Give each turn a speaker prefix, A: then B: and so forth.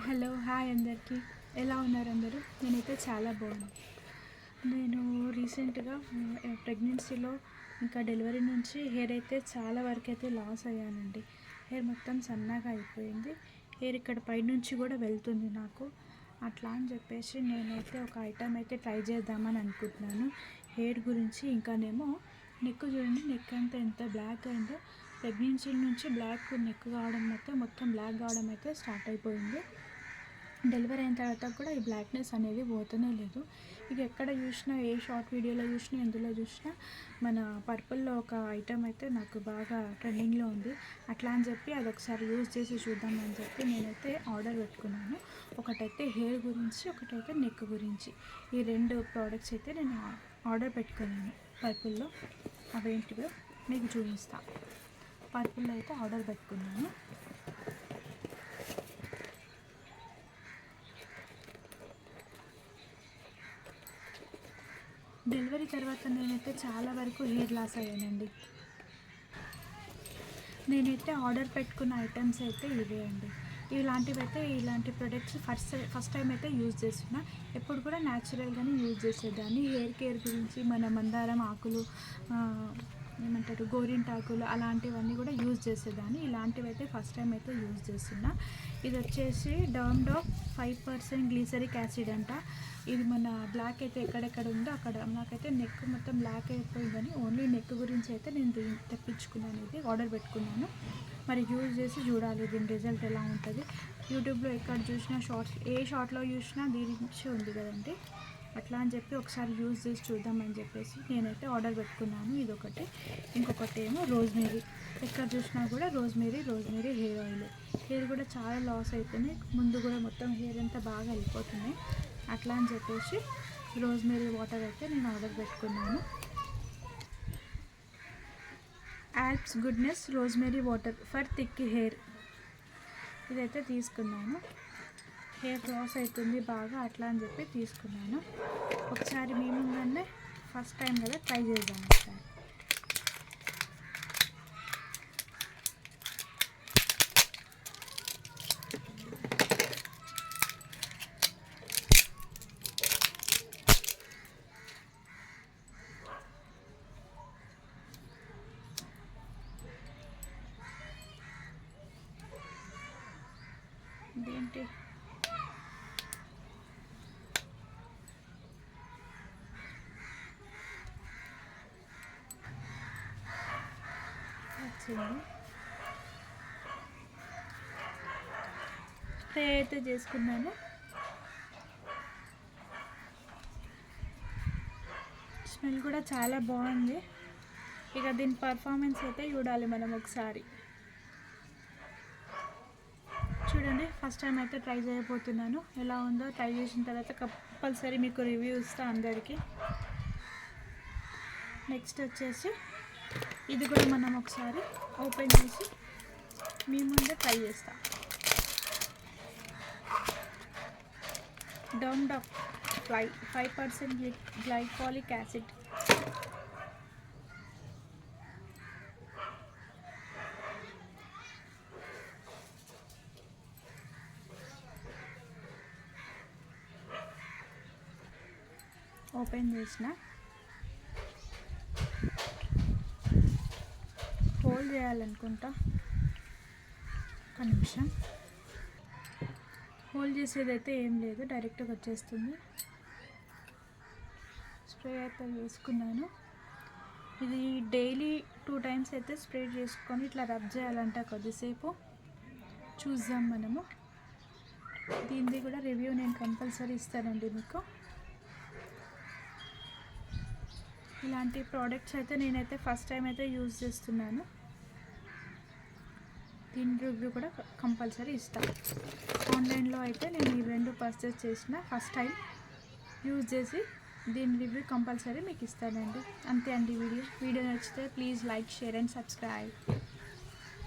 A: Hello hi అందరికీ, ఎలా ఉన్నారు అందరూ? నేనైతే చాలా బాగున్నాను. నేను రీసెంట్గా ప్రెగ్నెన్సీలో ఇంకా డెలివరీ నుంచి హెయిర్ అయితే చాలా వరకు అయితే లాస్ అయ్యానండి. హెయిర్ మొత్తం సన్నగా అయిపోయింది. హెయిర్ ఇక్కడ పైనుంచి కూడా వెళ్తుంది నాకు. అట్లా అని చెప్పేసి నేనైతే ఒక ఐటమ్ అయితే ట్రై చేద్దామని అనుకుంటున్నాను హెయిర్ గురించి. ఇంకానేమో నెక్ చూడండి, నెక్ అంతా ఎంత బ్లాక్ అయిందో. ప్రెగ్నెన్సీ నుంచి బ్లాక్ నెక్ కావడం మొత్తం బ్లాక్ కావడం అయితే స్టార్ట్ అయిపోయింది. డెలివరీ అయిన తర్వాత కూడా ఈ బ్లాక్నెస్ అనేది పోతూనే లేదు. ఇక ఎక్కడ చూసినా, ఏ షార్ట్ వీడియోలో చూసినా, ఎందులో చూసినా మన పర్పుల్లో ఒక ఐటమ్ అయితే నాకు బాగా ట్రెండింగ్లో ఉంది. అట్లా అని చెప్పి అది ఒకసారి యూజ్ చేసి చూద్దామని చెప్పి నేనైతే ఆర్డర్ పెట్టుకున్నాను. ఒకటైతే హెయిర్ గురించి, ఒకటైతే నెక్ గురించి. ఈ రెండు ప్రోడక్ట్స్ అయితే నేను ఆర్డర్ పెట్టుకున్నాను పర్పుల్లో. అవేంటివో మీకు చూపిస్తాను. పర్పుల్లో అయితే ఆర్డర్ పెట్టుకున్నాను. డెలివరీ తర్వాత నేనైతే చాలా వరకు హెయిర్ లాస్ అయ్యానండి. నేనైతే ఆర్డర్ పెట్టుకున్న ఐటమ్స్ అయితే ఇవే అండి. ఇలాంటి ప్రొడక్ట్స్ ఫస్ట్ టైం అయితే యూజ్ చేస్తున్నా. ఎప్పుడు కూడా న్యాచురల్గానే యూజ్ చేసేదాన్ని. హెయిర్ కేర్ గురించి మన మందారం ఆకులు, ఏమంటారు, గోరింటాకులు అలాంటివన్నీ కూడా యూజ్ చేసేదాన్ని. ఇలాంటివి అయితే ఫస్ట్ టైం అయితే యూజ్ చేస్తున్నా. ఇది వచ్చేసి డామ్ 5% గ్లిసరిక్ యాసిడ్ అంట. ఇది మన బ్లాక్ అయితే ఎక్కడెక్కడ ఉందో అక్కడ నాకైతే నెక్ మొత్తం బ్లాక్ అయిపోయిందని ఓన్లీ నెక్ గురించి అయితే నేను దీన్ని తెప్పించుకున్నాను. ఇది ఆర్డర్ పెట్టుకున్నాను. మరి యూజ్ చేసి చూడాలి దీని రిజల్ట్ ఎలా ఉంటుంది. యూట్యూబ్లో ఎక్కడ చూసినా ఏ షార్ట్లో చూసినా దీని గురించి ఉంది కదండి. అట్లా అని చెప్పి ఒకసారి యూజ్ చేసి చూద్దామని చెప్పేసి నేనైతే ఆర్డర్ పెట్టుకున్నాను. ఇదొకటి. ఇంకొకటి ఏమో రోజ్మేరీ. ఎక్కడ చూసినా కూడా రోజ్మేరీ హెయిర్ ఆయిల్. హెయిర్ కూడా చాలా లాస్ అవుతున్నాయి. ముందు కూడా మొత్తం హెయిర్ అంతా బాగా వెళ్ళిపోతున్నాయి. అట్లా అని చెప్పేసి రోజ్మేరీ వాటర్ అయితే నేను ఆర్డర్ పెట్టుకున్నాను. Alps goodness rosemary water for thick hair. ఇదైతే తీసుకున్నాను. హెయిర్ లాస్ అవుతుంది బాగా, అట్లా అని చెప్పి తీసుకున్నాను. ఒకసారి మీ ముందనే ఫస్ట్ టైం కదా, ట్రై చేద్దాం ఒకసారి. ఇదేంటి వచ్చింది. స్ప్రే అయితే చేసుకున్నాను. స్మెల్ కూడా చాలా బాగుంది. ఇక దీని పర్ఫార్మెన్స్ అయితే చూడాలి మనం ఒకసారి. చూడండి, ఫస్ట్ టైం అయితే ట్రై చేయబోతున్నాను. ఎలా ఉందో ట్రై చేసిన తర్వాత కంపల్సరీ మీకు రివ్యూ ఇస్తాను అందరికీ. నెక్స్ట్ వచ్చేసి ఇది కూడా మనం ఒకసారి ఓపెన్ చేసి మీ ముందే ట్రై చేస్తాం. డామ్ 5% గ్లైకాలిక్ యాసిడ్. ఓపెన్ చేసిన, హోల్డ్ చేయాలనుకుంటా. ఒక నిమిషం. హోల్డ్ చేసేదైతే ఏం లేదు, డైరెక్ట్గా వచ్చేస్తుంది. స్ప్రే అయితే వేసుకున్నాను. ఇది డైలీ 2 times అయితే స్ప్రే చేసుకొని ఇట్లా రబ్ చేయాలంట. కొద్దిసేపు చూద్దాం మనము. దీనిది కూడా రివ్యూ నేను కంపల్సరీ ఇస్తానండి మీకు. ఇలాంటి ప్రోడక్ట్స్ అయితే నేనైతే ఫస్ట్ టైం అయితే యూజ్ చేస్తున్నాను. దీని రివ్యూ కూడా కంపల్సరీ ఇస్తాను. ఆన్లైన్లో అయితే నేను ఈ రెండు పర్చేస్ చేసిన, ఫస్ట్ టైం యూజ్ చేసి దీని రివ్యూ కంపల్సరీ మీకు ఇస్తానండి. అంతే అండి. వీడియో నచ్చితే please like, share and subscribe.